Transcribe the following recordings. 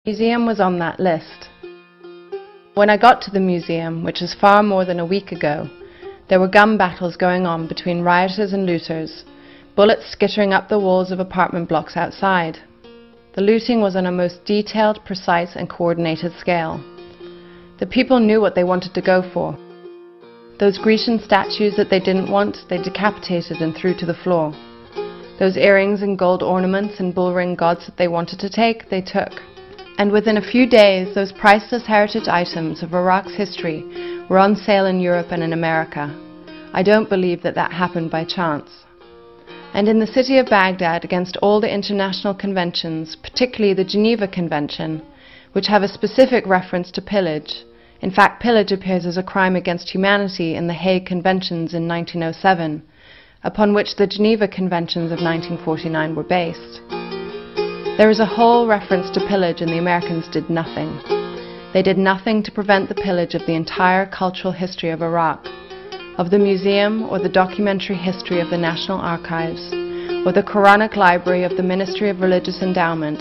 Museum was on that list. When I got to the museum, which is far more than a week ago, there were gun battles going on between rioters and looters, bullets skittering up the walls of apartment blocks outside. The looting was on a most detailed, precise and coordinated scale. The people knew what they wanted to go for. Those Grecian statues that they didn't want, they decapitated and threw to the floor. Those earrings and gold ornaments and bull ring gods that they wanted to take, they took. And within a few days, those priceless heritage items of Iraq's history were on sale in Europe and in America. I don't believe that that happened by chance. And in the city of Baghdad, against all the international conventions, particularly the Geneva Convention, which have a specific reference to pillage. In fact, pillage appears as a crime against humanity in the Hague Conventions in 1907, upon which the Geneva Conventions of 1949 were based. There is a whole reference to pillage, and the Americans did nothing. They did nothing to prevent the pillage of the entire cultural history of Iraq, of the museum or the documentary history of the National Archives, or the Quranic library of the Ministry of Religious Endowment,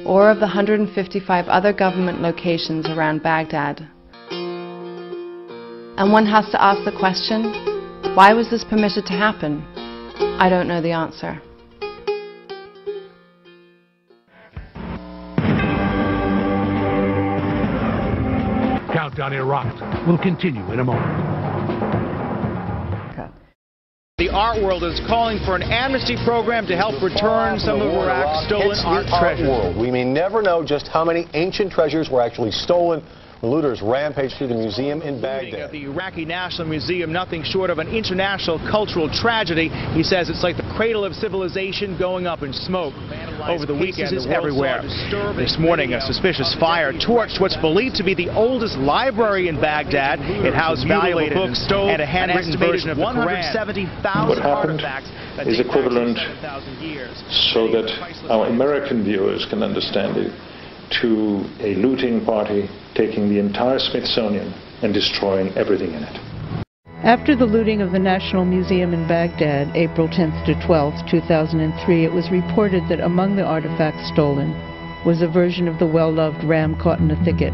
or of the 155 other government locations around Baghdad. And one has to ask the question, why was this permitted to happen? I don't know the answer. Countdown in Iraq will continue in a moment. The art world is calling for an amnesty program to help return some of Iraq's stolen art treasures. We may never know just how many ancient treasures were actually stolen. Looters rampaged through the museum in Baghdad. At the Iraqi National Museum, nothing short of an international cultural tragedy. He says it's like the cradle of civilization going up in smoke. Over the weekend, is everywhere. This morning, a suspicious fire torched what's believed to be the oldest library in Baghdad. It housed valuable books and a handwritten version of the Quran. What happened is equivalent, so that our American viewers can understand it, to a looting party taking the entire Smithsonian and destroying everything in it. After the looting of the National Museum in Baghdad, April 10th to 12th, 2003, it was reported that among the artifacts stolen was a version of the well-loved ram caught in a thicket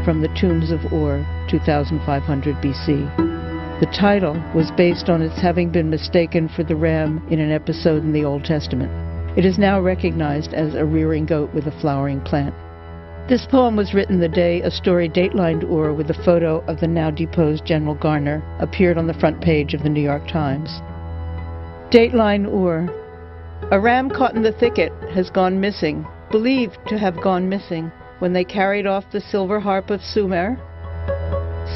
from the tombs of Ur, 2500 BC. The title was based on its having been mistaken for the ram in an episode in the Old Testament. It is now recognized as a rearing goat with a flowering plant. This poem was written the day a story datelined Ur with a photo of the now deposed General Garner appeared on the front page of the New York Times. Dateline Ur. A ram caught in the thicket has gone missing, believed to have gone missing, when they carried off the silver harp of Sumer,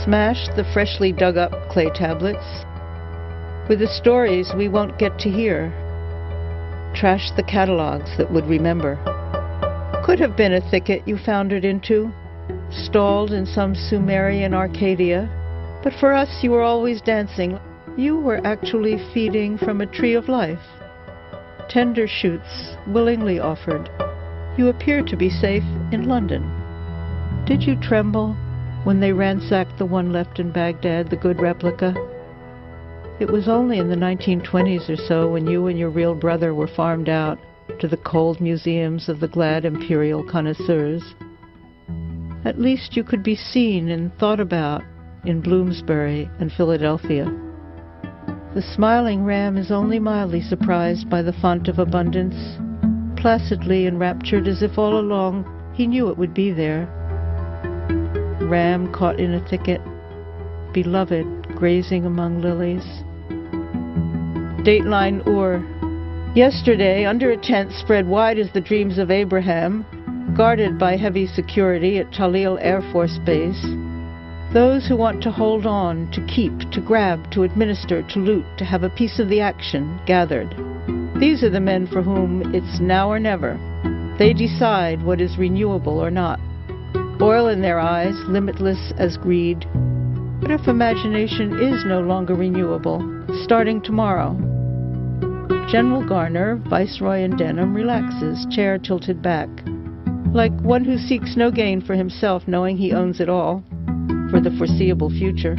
smashed the freshly dug up clay tablets, with the stories we won't get to hear, trashed the catalogs that would remember. Could have been a thicket you foundered into, stalled in some Sumerian Arcadia, but for us you were always dancing. You were actually feeding from a tree of life. Tender shoots willingly offered. You appeared to be safe in London. Did you tremble when they ransacked the one left in Baghdad, the good replica? It was only in the 1920s or so when you and your real brother were farmed out to the cold museums of the glad imperial connoisseurs. At least you could be seen and thought about in Bloomsbury and Philadelphia. The smiling ram is only mildly surprised by the font of abundance, placidly enraptured as if all along he knew it would be there. Ram caught in a thicket, beloved grazing among lilies. Dateline Ur. Yesterday, under a tent spread wide as the dreams of Abraham, guarded by heavy security at Talil Air Force Base, those who want to hold on, to keep, to grab, to administer, to loot, to have a piece of the action gathered. These are the men for whom it's now or never. They decide what is renewable or not. Oil in their eyes, limitless as greed. But if imagination is no longer renewable, starting tomorrow, General Garner, Viceroy in denim, relaxes, chair tilted back, like one who seeks no gain for himself, knowing he owns it all for the foreseeable future.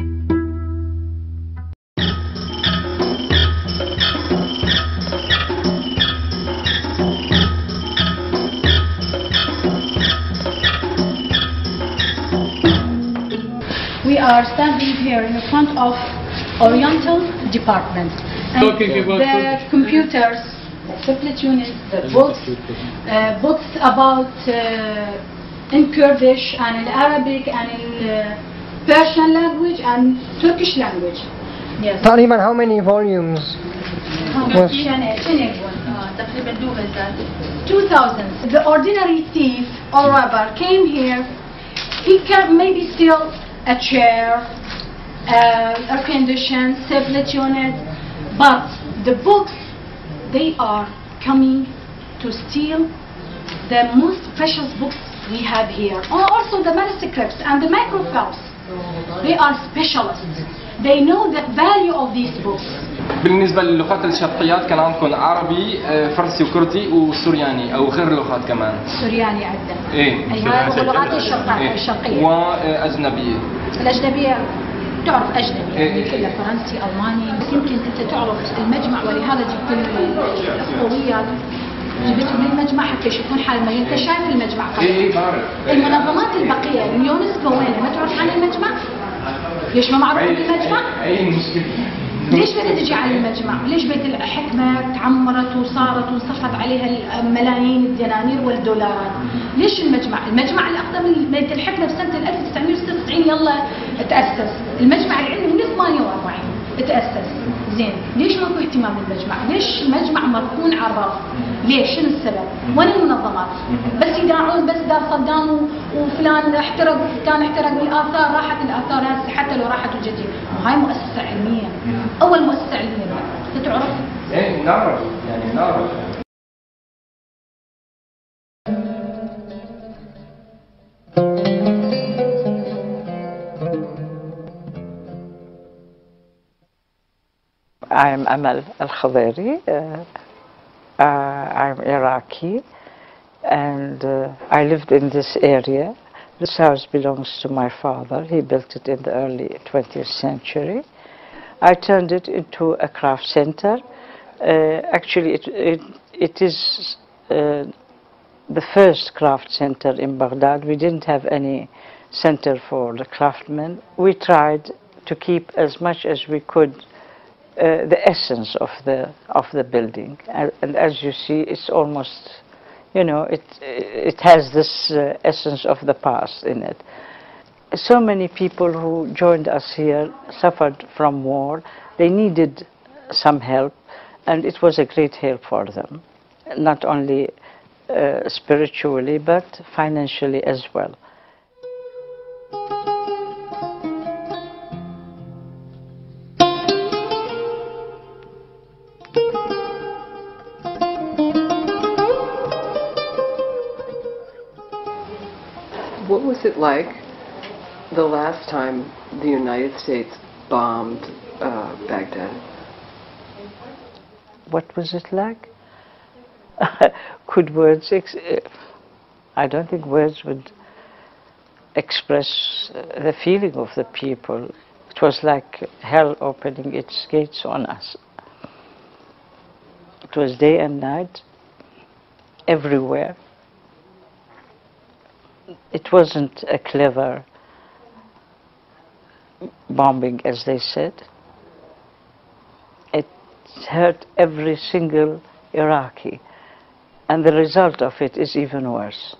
are standing here in front of Oriental Department. And the computers, the tablet units, the books, books about in Kurdish and in Arabic and in Persian language and Turkish language. Yes. تقريبا how many volumes? 2000. The ordinary thief or robber came here, he can maybe steal a chair, air conditioned, tablet unit, but the books, they are coming to steal the most precious books we have here. Also the manuscripts and the microfilms, they are specialists. They know the value of these books. بالنسبة للغات الشرقيات كان عندكم عربي فرنسي وكردي وسورياني أو غير اللغات كمان. سورياني عندنا. إيه. أيوة اللغات الشرقية. وأجنبية. الأجنبية تعرف أجنبي يعني كلها فرنسي ألماني، بس يمكن أنت تعرف المجمع ولهذا جبت الأخوية جبتهم من المجمع حتى يشوفون حالهم. أنت شايف المجمع قبل. إيه بعرف. المنظمات البقية اليونسكو وين ما تعرف عن المجمع؟ ليش ما معروف بالمجمع؟ أي مشكلة. ليش بدها تجي على المجمع؟ ليش بيت الحكمة تعمرت وصارت وانصفت عليها ملايين الدنانير والدولارات؟ ليش المجمع؟ المجمع الأقدم من بيت الحكمة بسنة 1996 يلا تأسس. المجمع العلمي من 48 تأسس. زين، ليش ماكو اهتمام بالمجمع؟ ليش المجمع مركون على الرف؟ ليش؟ شنو السبب؟ وين المنظمات؟ بس يداعون بس دار صدام وفلان احترق، كان احترق والآثار راحت الآثار هسه حتى لو راحت الجديد، وهاي مؤسسة علمية، أول مؤسسة علمية أنت تعرف؟ إيه نعرف يعني نعرف. I'm Amal Al-Khadiri. I'm Iraqi, and I lived in this area. This house belongs to my father. He built it in the early 20th century. I turned it into a craft center. Actually, it is the first craft center in Baghdad. We didn't have any center for the craftsmen. We tried to keep as much as we could the essence of the building, and as you see, it's almost, you know, it has this essence of the past in it. So many people who joined us here suffered from war. They needed some help, and it was a great help for them, not only spiritually but financially as well. What was it like the last time the United States bombed Baghdad? What was it like? Could words, I don't think words would express the feeling of the people. It was like hell opening its gates on us. It was day and night, everywhere. It wasn't a clever bombing, as they said. It hurt every single Iraqi, and the result of it is even worse.